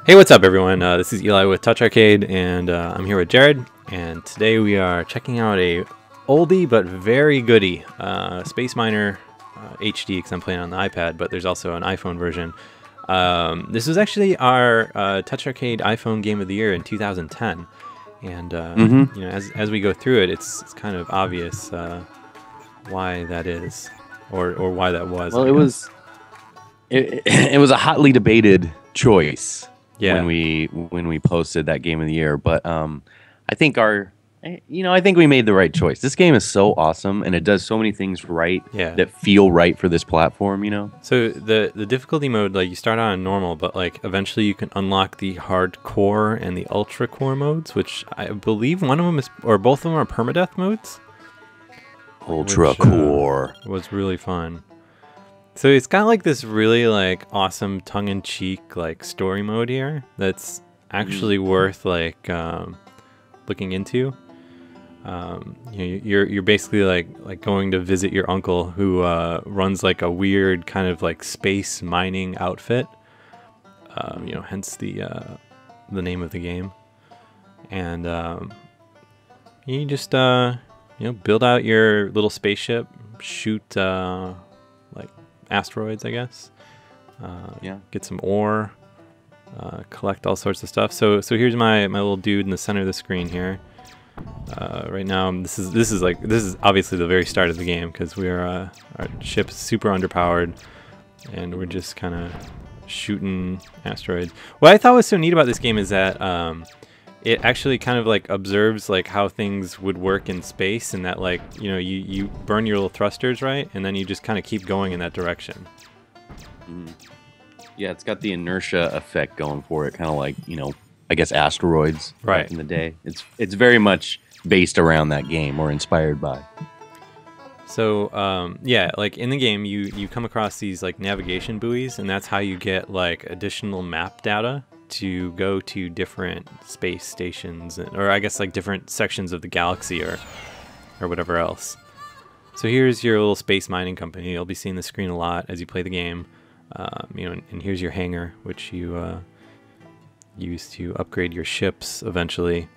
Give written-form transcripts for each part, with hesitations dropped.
Hey, what's up, everyone? This is Eli with TouchArcade, and I'm here with Jared. And today we are checking out a oldie but very goodie Space Miner HD, because I'm playing on the iPad, but there's also an iPhone version. This was actually our TouchArcade iPhone Game of the Year in 2010, and you know, as we go through it, it's kind of obvious why that is, or why that was. Well, it was a hotly debated choice. Yeah. When we posted that Game of the Year, but I think I think we made the right choice. This game is so awesome, and it does so many things right that feel right for this platform. So the difficulty mode, like, you start on normal, but like eventually you can unlock the hardcore and the ultra core modes, which I believe one of them is, or both of them are permadeath modes. Ultra core was really fun. So it's got like this really like awesome tongue-in-cheek like story mode here that's actually worth like looking into. You're basically like going to visit your uncle who runs like a weird kind of like space mining outfit. Hence the name of the game. And you just build out your little spaceship, shoot like asteroids, I guess. Get some ore, collect all sorts of stuff. So here's my little dude in the center of the screen here. Right now, this is obviously the very start of the game, because our ship's super underpowered, and we're just kind of shooting asteroids. What I thought was so neat about this game is that it actually kind of like observes like how things would work in space, and that like you burn your little thrusters, right, and then you just kind of keep going in that direction. Yeah, it's got the inertia effect going for it, kind of like I guess asteroids back in the day. It's very much based around that game, or inspired by. So yeah, like in the game you come across these like navigation buoys, and that's how you get like additional map data to go to different space stations, or I guess like different sections of the galaxy, or whatever else. So here's your little space mining company. You'll be seeing the screen a lot as you play the game. And here's your hangar, which you use to upgrade your ships eventually.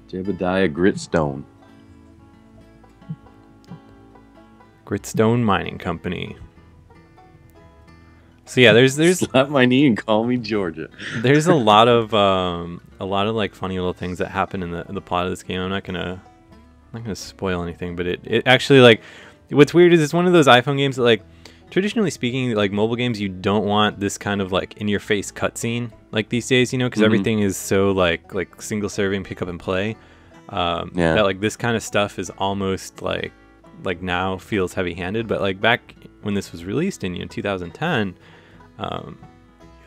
Jebediah Gritstone. Gritstone Mining Company. So yeah, there's slap my knee and call me Georgia. There's a lot of like funny little things that happen in the plot of this game. I'm not gonna spoil anything, but it actually, like, what's weird is it's one of those iPhone games that, like, traditionally speaking, like mobile games, you don't want this kind of like in your face cutscene like these days, because everything is so like single serving, pick up and play. That like this kind of stuff is almost like now feels heavy handed, but like back when this was released in 2010.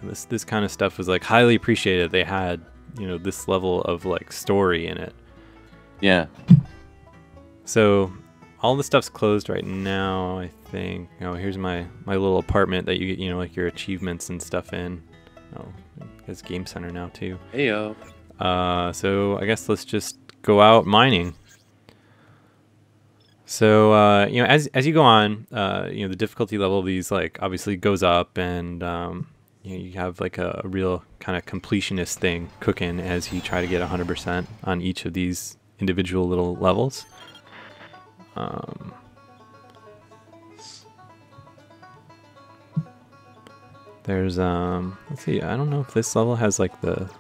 This kind of stuff was like highly appreciated. They had this level of like story in it. Yeah. So all the stuff's closed right now, I think. Oh, here's my little apartment that you get like your achievements and stuff in. Oh, it's Game Center now too. Heyo. So I guess let's just go out mining. So as you go on, the difficulty level of these like obviously goes up, and you have like a real kind of completionist thing cooking as you try to get 100% on each of these individual little levels. There's let's see, I don't know if this level has like the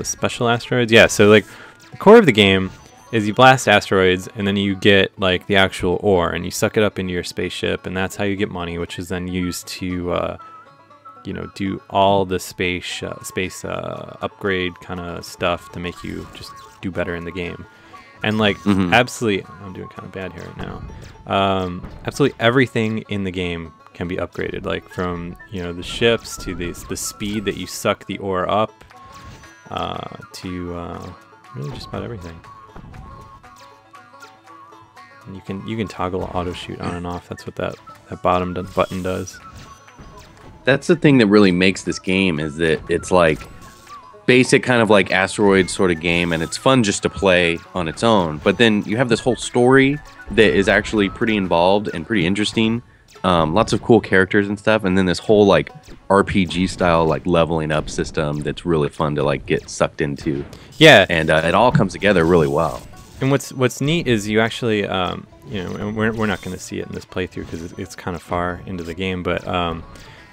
special asteroids. Yeah, so like the core of the game is you blast asteroids, and then you get like the actual ore, and you suck it up into your spaceship, and that's how you get money, which is then used to do all the space upgrade kind of stuff to make you just do better in the game. And like absolutely, I'm doing kind of bad here right now. Absolutely everything in the game can be upgraded, like from the ships to the speed that you suck the ore up, to really just about everything. And you can toggle auto shoot on and off. That's what that bottom button does. That's the thing that really makes this game, is that it's like basic kind of like asteroid sort of game, and it's fun just to play on its own. But then you have this whole story that is actually pretty involved and pretty interesting. lots of cool characters and stuff, and then this whole like RPG style like leveling up system that's really fun to like get sucked into. Yeah, and it all comes together really well. And what's neat is you actually, you know, and we're not going to see it in this playthrough because it's kind of far into the game, but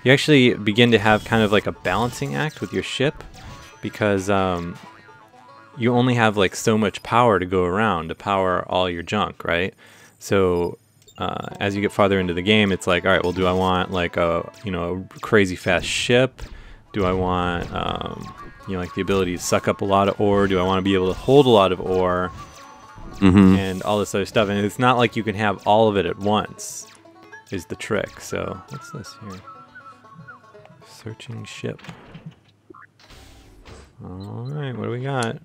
you actually begin to have kind of like a balancing act with your ship, because you only have like so much power to go around to power all your junk, right? So as you get farther into the game, it's like, all right, well, do I want like a, you know, a crazy fast ship? Do I want you know, like the ability to suck up a lot of ore? Do I want to be able to hold a lot of ore? And all this other stuff, and it's not like you can have all of it at once is the trick. So what's this here? Searching ship. All right, what do we got?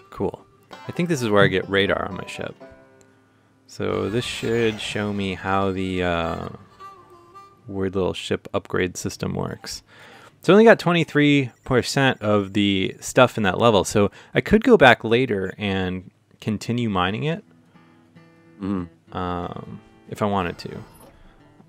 Cool. I think this is where I get radar on my ship. So this should show me how the weird little ship upgrade system works. So I only got 23% of the stuff in that level, so I could go back later and continue mining it if I wanted to.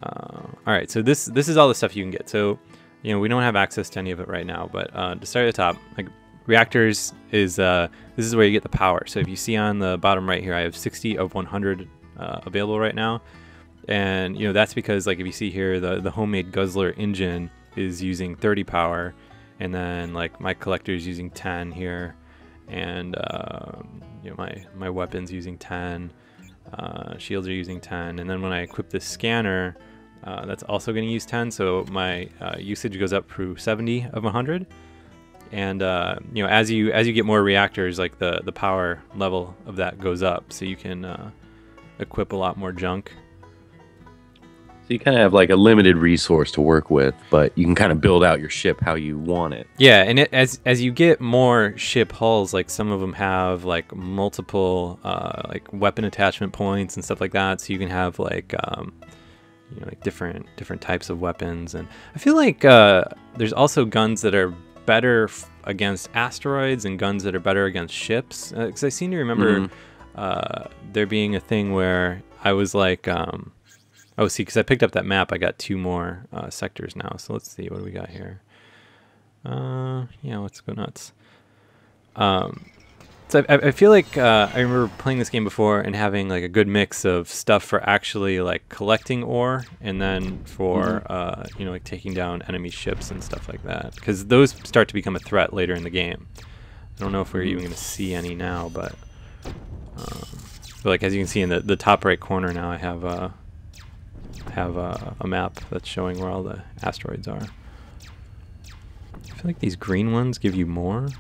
All right, so this is all the stuff you can get. So, you know, we don't have access to any of it right now, but to start at the top, like reactors is this is where you get the power. So if you see on the bottom right here, I have 60 of 100 available right now, and you know that's because like if you see here, the homemade guzzler engine is using 30 power, and then like my collector is using 10 here, and you know, my weapons using 10, shields are using 10, and then when I equip this scanner, that's also going to use 10, so my usage goes up through 70 of 100. And you know, as you get more reactors, like the power level of that goes up, so you can equip a lot more junk. So you kind of have like a limited resource to work with, but you can kind of build out your ship how you want it. Yeah, and as you get more ship hulls, like some of them have like multiple like weapon attachment points and stuff like that, so you can have like you know, like different types of weapons. And I feel like there's also guns that are better against asteroids and guns that are better against ships. Because I seem to remember there being a thing where I was like. Oh, see, because I picked up that map, I got 2 more sectors now. So let's see, what do we got here? Yeah, let's go nuts. So I feel like I remember playing this game before and having like a good mix of stuff for actually like collecting ore, and then for you know, like taking down enemy ships and stuff like that. Because those start to become a threat later in the game. I don't know if we're even going to see any now, but like as you can see in the top right corner now, I have a map that's showing where all the asteroids are. I feel like these green ones give you more.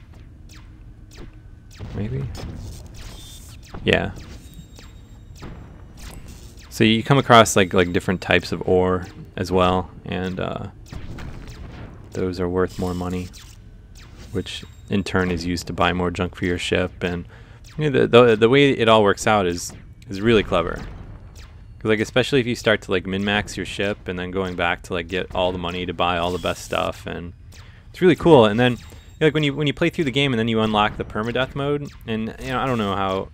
Maybe? Yeah. So you come across like different types of ore as well, and those are worth more money, which in turn is used to buy more junk for your ship. And you know, the way it all works out is really clever. Cause like especially if you start to like min-max your ship and then going back to like get all the money to buy all the best stuff, and it's really cool. And then you know, like when you play through the game and then you unlock the permadeath mode, and you know, I don't know how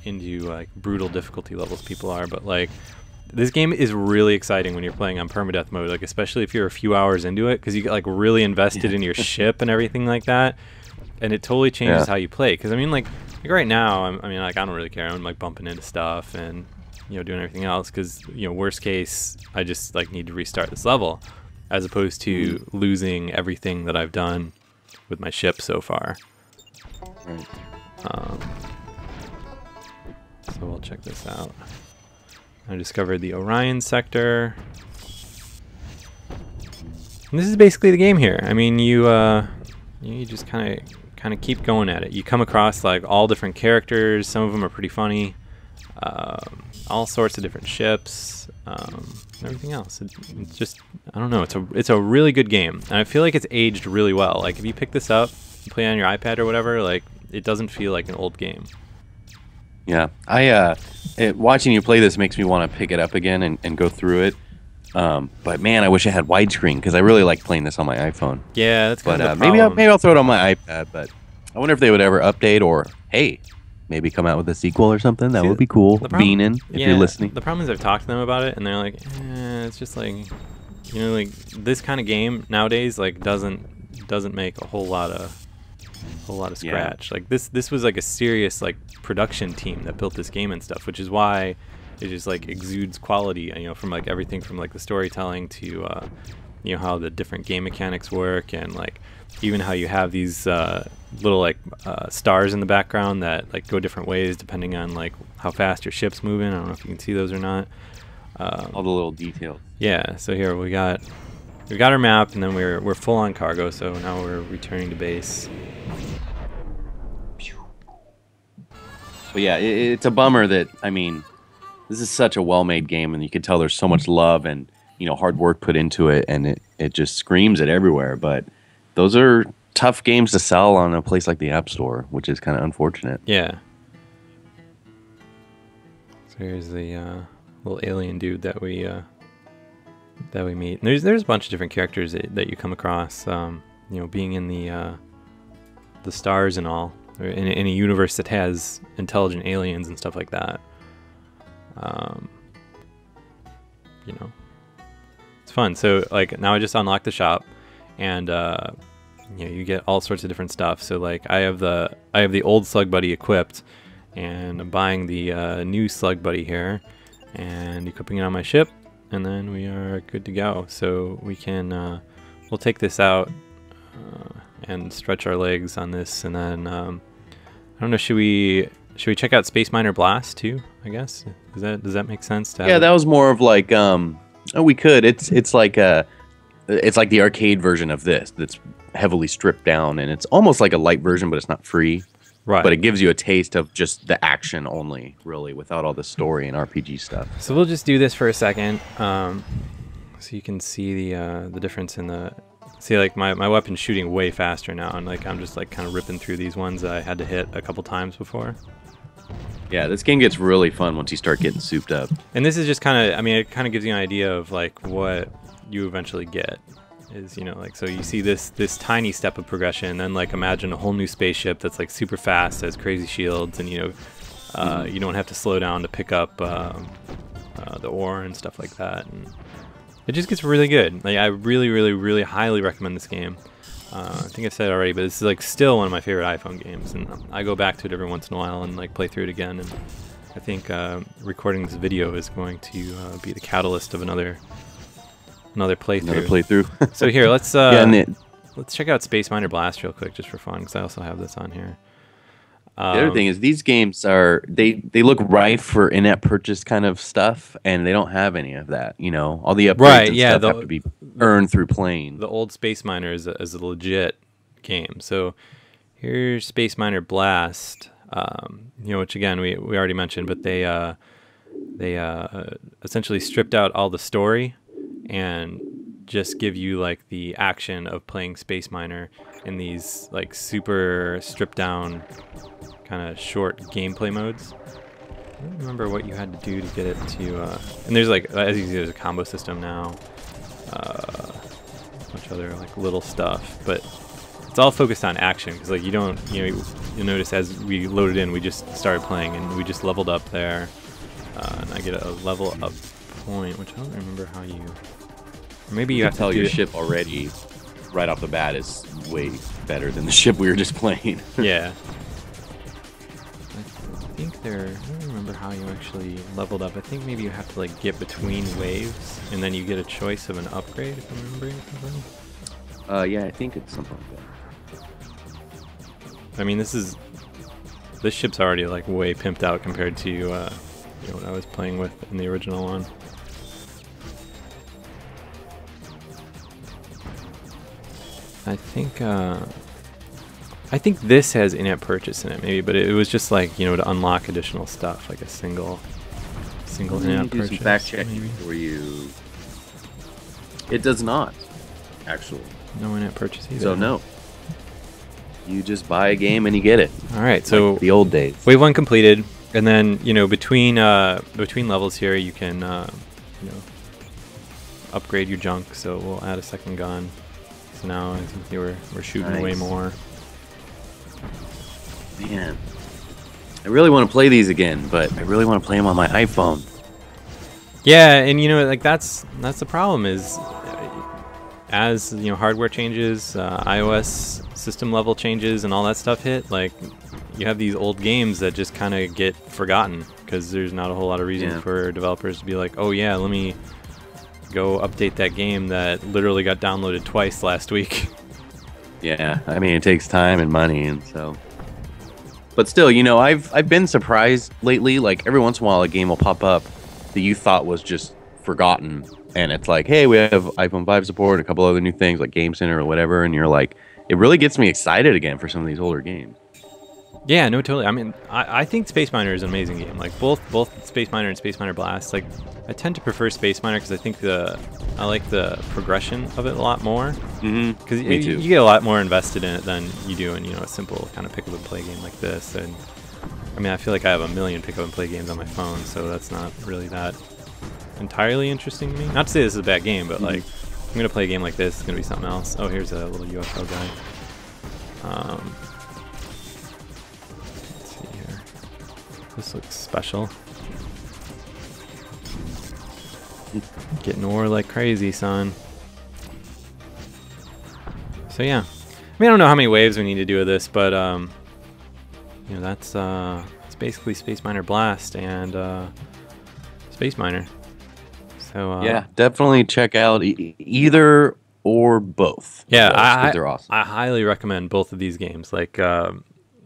into like brutal difficulty levels people are, but like this game is really exciting when you're playing on permadeath mode, like especially if you're a few hours into it, because you get like really invested in your ship and everything like that, and it totally changes how you play. Because I mean like right now I mean like I don't really care, I'm like bumping into stuff and you know, doing everything else, because you know, worst case I just like need to restart this level, as opposed to losing everything that I've done with my ship so far. So we'll check this out. I discovered the Orion sector, and this is basically the game here. I mean, you just kind of keep going at it. You come across like all different characters. Some of them are pretty funny. All sorts of different ships, everything else. It's just, I don't know, it's a really good game, and I feel like it's aged really well. Like if you pick this up and play on your iPad or whatever, like it doesn't feel like an old game. Yeah, watching you play this makes me want to pick it up again and go through it. But man, I wish I had widescreen, because I really like playing this on my iPhone. Yeah, that's kind of the maybe problem. I'll throw it on my iPad, but I wonder if they would ever update, or hey, maybe come out with a sequel or something. That would be cool. Beanin, if you're listening. The problem is I've talked to them about it, and they're like, it's just like, you know, like this kind of game nowadays like doesn't make a whole lot of scratch. Like this was like a serious like production team that built this game and stuff, which is why it just like exudes quality, you know, from like everything from like the storytelling to you know, how the different game mechanics work, and like even how you have these little like stars in the background that like go different ways depending on like how fast your ship's moving. I don't know if you can see those or not. All the little details. Yeah, so here we got our map, and then we're full on cargo, so now we're returning to base. But yeah, it's a bummer that, I mean, this is such a well-made game, and you can tell there's so much love and, you know, hard work put into it, and it just screams it everywhere. But those are tough games to sell on a place like the App Store, which is kind of unfortunate. Yeah. So here's the little alien dude that we meet. And there's a bunch of different characters that you come across. You know, being in the stars and all, or in a universe that has intelligent aliens and stuff like that. You know, it's fun. So like now I just unlocked the shop, and you know, you get all sorts of different stuff. So like I have the old Slug Buddy equipped, and I'm buying the new Slug Buddy here and equipping it on my ship, and then we are good to go. So we can we'll take this out and stretch our legs on this, and then I don't know, should we check out Space Miner Blast too, I guess? Does that make sense to have? Yeah, that was more of like we could. It's like the arcade version of this that's heavily stripped down, and it's almost like a light version, but it's not free. Right. But it gives you a taste of just the action only, really, without all the story and RPG stuff. So we'll just do this for a second, so you can see the difference in the. See, like my weapon's shooting way faster now, and like I'm just like kind of ripping through these ones that I had to hit a couple times before. Yeah, this game gets really fun once you start getting souped up. And this is just kind of, I mean, it kind of gives you an idea of like what you eventually get. Is, you know, like, so you see this tiny step of progression, and then like imagine a whole new spaceship that's like super fast, has crazy shields, and you know, you don't have to slow down to pick up the ore and stuff like that, and it just gets really good. Like I really highly recommend this game. I think I said it already, but this is like still one of my favorite iPhone games, and I go back to it every once in a while and like play through it again. And I think recording this video is going to be the catalyst of another playthrough. So here, let's check out Space Miner Blast real quick, just for fun, because I also have this on here. The other thing is these games are they look rife for in-app purchase kind of stuff, and they don't have any of that. You know, all the upgrades and stuff have to be earned through playing. The old Space Miner is a legit game. So here's Space Miner Blast. You know, which again we already mentioned, but they essentially stripped out all the story and just give you like the action of playing Space Miner in these like super stripped down kind of short gameplay modes. I don't remember what you had to do to get it to and there's like, as you can see, there's a combo system now, a bunch of other like little stuff, but it's all focused on action, because like you'll notice as we loaded in, we just started playing and we just leveled up there, and I get a level up point, which I don't remember how you. Or maybe you have to tell your ship already right off the bat is way better than the ship we were just playing. Yeah. I think I don't remember how you actually leveled up. I think maybe you have to like get between waves, and then you get a choice of an upgrade, if I'm remembering correctly. Yeah, I think it's something like that. I mean, this ship's already like way pimped out compared to what I was playing with in the original one. I think this has in-app purchase in it, maybe, but it was just like, to unlock additional stuff, like a single in-app purchase. Some fact checking for you. It does not, actually. No in-app purchase either. So no. You just buy a game and you get it. All right, so like the old days. Wave 1 completed, and then between levels here you can upgrade your junk. So we'll add a second gun. So now I think we're shooting way more. Man, I really want to play these again, but I really want to play them on my iPhone. Yeah, and like that's the problem is, as hardware changes, iOS system level changes, and all that stuff hit. Like, you have these old games that just kind of get forgotten because there's not a whole lot of reason for developers to be like, oh yeah, let me go update that game that literally got downloaded twice last week. Yeah, I mean, it takes time and money, and so. But still, I've been surprised lately. Like, every once in a while, a game will pop up that you thought was just forgotten, and it's like, hey, we have iPhone 5 support, and a couple other new things like Game Center or whatever, and you're like, it really gets me excited again for some of these older games. Yeah, no, totally. I mean, I think Space Miner is an amazing game. Like, both Space Miner and Space Miner Blast. Like, I tend to prefer Space Miner because I think I like the progression of it a lot more. Because you get a lot more invested in it than you do in a simple kind of pick up and play game like this. And I mean, I feel like I have a million pick up and play games on my phone, so that's not really that entirely interesting to me. Not to say this is a bad game, but like, I'm gonna play a game like this, it's gonna be something else. Oh, here's a little UFO guy. Let's see here. This looks special. Getting ore like crazy, son. So yeah, I mean, I don't know how many waves we need to do with this, but that's it's basically Space Miner Blast and Space Miner. So yeah, definitely check out either or both. Yeah, they're awesome. I highly recommend both of these games. Like, I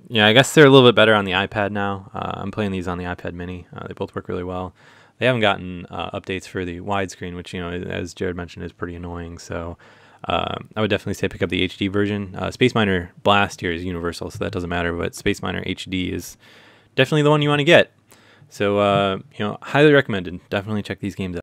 guess they're a little bit better on the iPad now. I'm playing these on the iPad Mini. They both work really well. They haven't gotten updates for the widescreen, which, as Jared mentioned, is pretty annoying. So I would definitely say pick up the HD version. Space Miner Blast here is universal, so that doesn't matter. But Space Miner HD is definitely the one you want to get. So, highly recommended. Definitely check these games out.